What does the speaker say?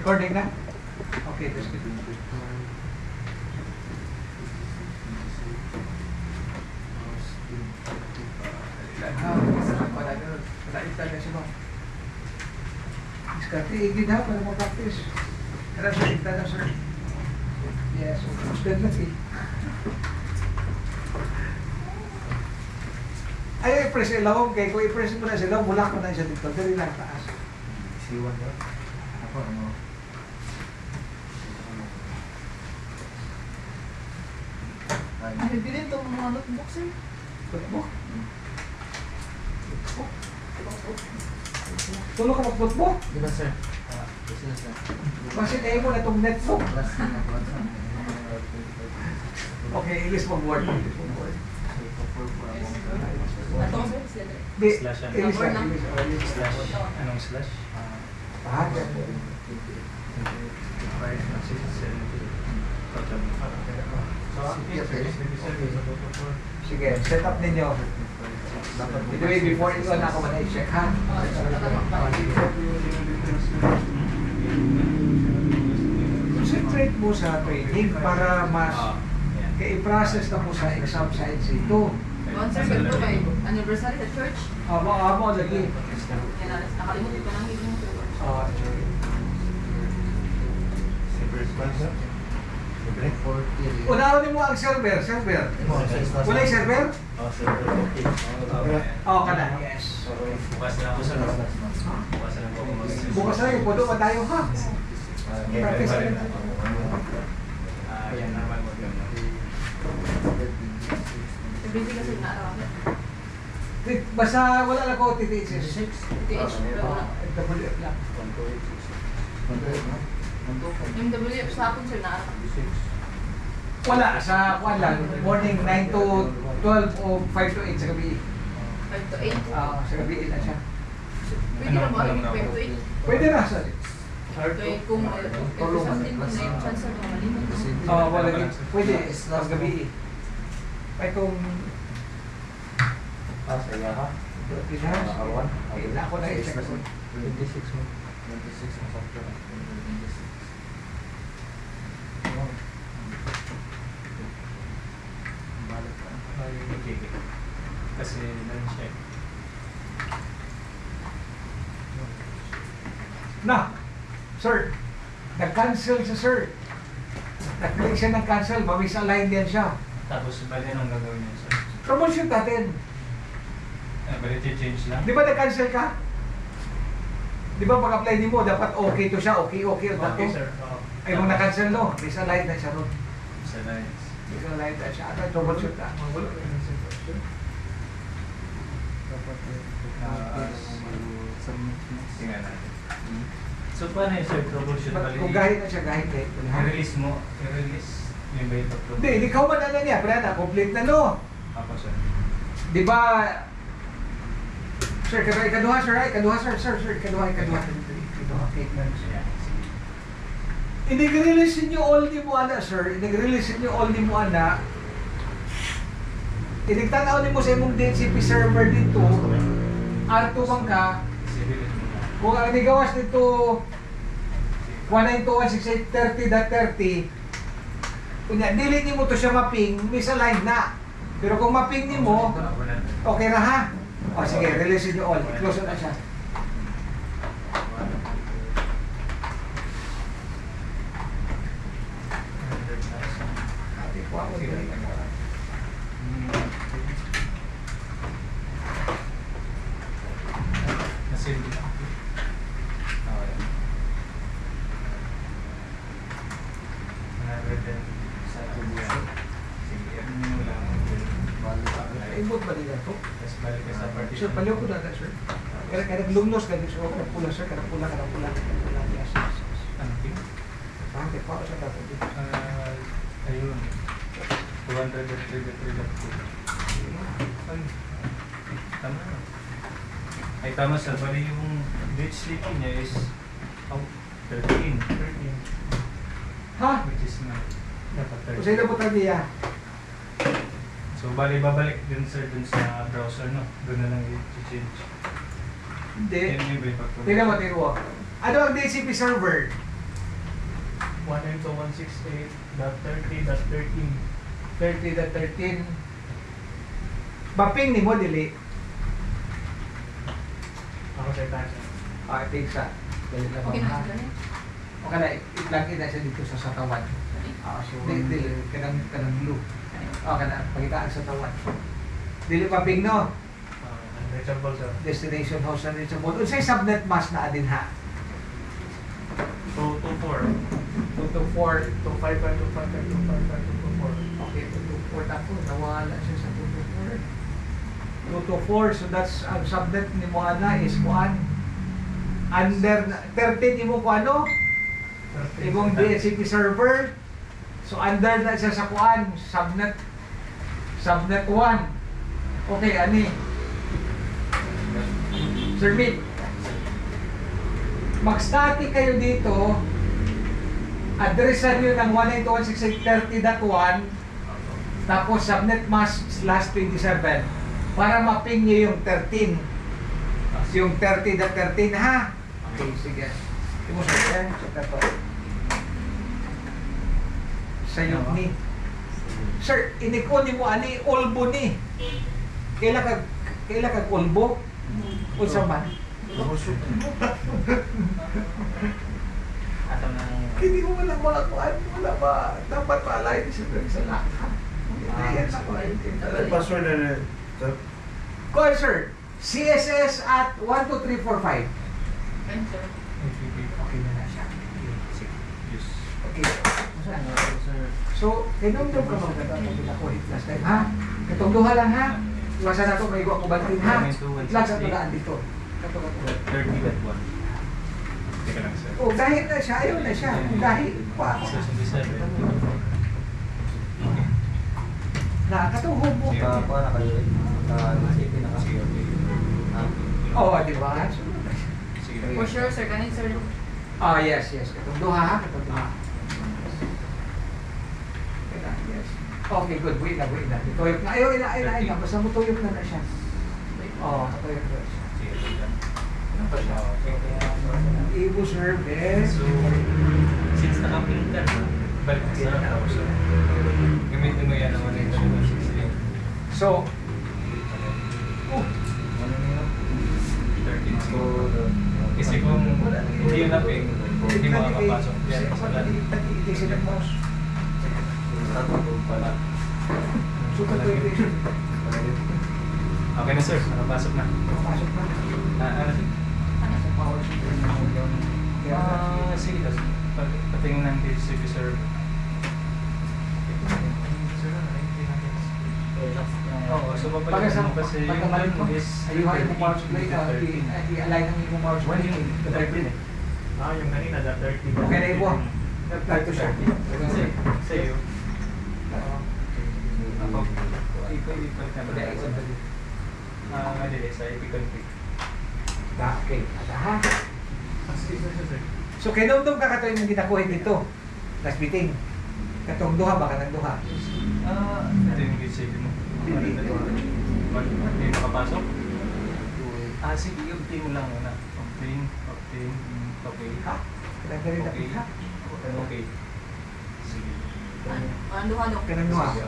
Recording na? Okay, that's good. Iskati, igid ha, para mag-practice. Kaya sir, igda na sir. Yes, good na eh. Ay, i-press ilawang kay kung i-press mo na sila, bulak mo na siya dito. Dali lang taas. Siwan daw. Ako, ano? Ay, bilhin itong mga notebook, sir. Footbook? Tulog ka mag-footbook? Di ba, sir? Kasi na, sir. Kasi tayo mo na itong netbook. Last na ako, sir. Okay, English mag-word. English mag-word. Ato, sir, sir. Di, Slash yan. English lang, Number English. Oh, English. Slash. Anong slash? Ah, sige, set up ninyo. Anyway, before ito na ako man-check ha. Concentrate mo sa training para mas i-process na mo sa exam sa NC2. One, sir, ganito ba anniversary sa church? Amo lagi. Yan, nakalimutan ko nang hindi mo, sir. Unahin mo ang server. Wala yung server? Kada. Yes. Bukas na ako sa bukas na ako. Bukas na yung pudo pa tayo ha. Practice na. Yan naman mo yun. Busy kasi na-araw. Basta wala lang ko TTHS. TTH, pero wala. WF lang. Yung WF sa hapon, sir, na-araw. Wala, sa kuwan lang. Morning 9 to 12 o 5 to 8 sa gabi. 5 to 8. Sa gabi na siya. Pwede na mo, 5 to 8. Pwede na, sir. Kung something kung may chance na malimutan. Wala din. Pwede, sa gabi. Ay kung... Saya ha? Pinahas. Ako na i-check ko. 26 mo. 26 mo sa 26. Balik ka. Kasi lunch check. Na! Sir! Nag-cancel sa sir. Nag-click siya ng cancel. Mamisalign din siya. Tapos bali anong gagawin niya sir? Promotion natin. Bali change lang? Di ba nag-cancel ka? Di ba pag-apply ni mo, dapat okay to siya, okay. Okay sir. Ay, kung na-cancel no, misalign na siya ron. Sa lines. Misalign na siya. At troubleshoot na. Tingnan natin. So paano yung sir troubleshoot? Bali, Kung gahit na siya, gahit. i-release mo, i-release yung ba yung pag-troubleshoot? Hindi, ikaw man na niya, pero na, complete na no. Ako sir. Di ba, sir, ikaduha sir, ikaduha. Okay, Yeah. Inag-release niyo all ni mo ana, sir. Inag-release niyo all ni mo ana. Inigtanaw ni mo sa imong DHCP server dito. R2 man ka. Isibilit mo na. Kung ang nigawas dito 192.168.30.30, kunya dili ni mo to siya mapping, misalign na. Pero kung mapping ni mo, okay na ha. O sige, release niyo all. I-close na siya. Nasilbi na. Okay. 100 sa tubuyan. Sige, wala mo. Ibot ba nila to? Tapos balik ka sa partition. Sir, paliw ko na sir. Kaya naglumnos ka din, sir. Kaya pula, sir. Kaya pula. Yes. Ano ping? Bakit pa ako sa dapat dito? Ayun. 200 Ay, tama na. Ay, tama sir. Bali yung date sleeping niya is 13. Ha? Which is na dapat 13. Kung sa'yo na po tayo niya. So, bali babalik din sir dun sa browser, no? Doon na lang i-change. Hindi. Yan yung ba yung pagpapalagay? Tingnan mo, tingnan mo. Ano ang DCP server? 192.168.30.13. 30.13. Maping ni mo dili. Ako sa itaas. Ah, take sa. Dali lang Okay ha. na sila niya. Okay na, itlangin na siya dito sa satawan. So, Dili, kanang blue. Okay na, pagitaan sa tawan. Dili maping no. Unreachable sir. Destination house na rin sa mall. Unsay subnet mask na adin ha? 224. 224. 255, 255, 255, 254. Okay, 224 na po. Nawala siya sa 224. 224, so that's ang subnet ni mo ana is kuan. Under 13 imo ko ano? Imong DHCP server. So under na siya sa kuan, subnet 1. Okay, ani. Sir Mick, mag-study kayo dito. Addressan nyo ng 192.168.30.1 tapos subnet mask /27 para maping nyo yung 13. Yung 30.13 ha? Okay, sige. Imo sir, check to. Sayop ni. Sir, inikon mo ani ulbo ni. Kaila kag ulbo? Unsa man? Ato na. Hindi mo wala makakuan, wala ba? Dapat maalay sa laka. Yan ako. password na sir. Call sir, CSS at 12345. And sir. Okay na na siya. Yes. Okay. Sir. So, tinumdum ka mga ganda ako last time, ha? Katungduha lang, ha? Iwasan na ito, may iwa ko batin, ha? Itlag sa tulaan dito. Katungduha. 30.1. Teka lang sir. Oh, dahil na siya, ayaw na siya. Dahil pa. 67. Nakatuhog mo. Sige. Kuha na kayo eh. City na kasi. Sige, okay. Oo, di ba? Sige. For sure, sir. Ganit, sir. Ah, yes, yes. Katungduha, ha? Katungduha. Yes. Okay, good. Wait na. Tuyok na. Ayaw, ina. Basta mo tuyok na siya. Oo, tuyok na siya. Sige, sige. Ano pa siya? Ibo service. So, since nakaping ka, balik ka sa tapos. Gamitin mo yan naman yung 216. So, oh, Ano nila? 13. So, Kasi kung hindi yun naping, hindi mo makapasok. Yan, sa lalim. pala. Okay na sir, nakapasok na. Ano sir? Sige, patingin ng DHCP sir. Oo, so papalitan mo kasi yung one is ayuhan mo power supply, i-align ang iyong power supply. yung kanina, the 30. Okay na ibo. Nag-try to siya. Sa'yo. Ako, ipal ka ba? Dili, sa ipikon-pick. Okay. Ha? So, kinumdum ka katoy ng ginakuhin dito. Last meeting. Katong duha ba? Kanang duha. Ito yung DHCP mo. Hindi. Hindi makapasok? Sige, obtain mo lang muna. Obtain, okay. Ha? Kanang ka rin Okay. ha? Okay. Sige. Ano, ano, Kanang duha. Okay.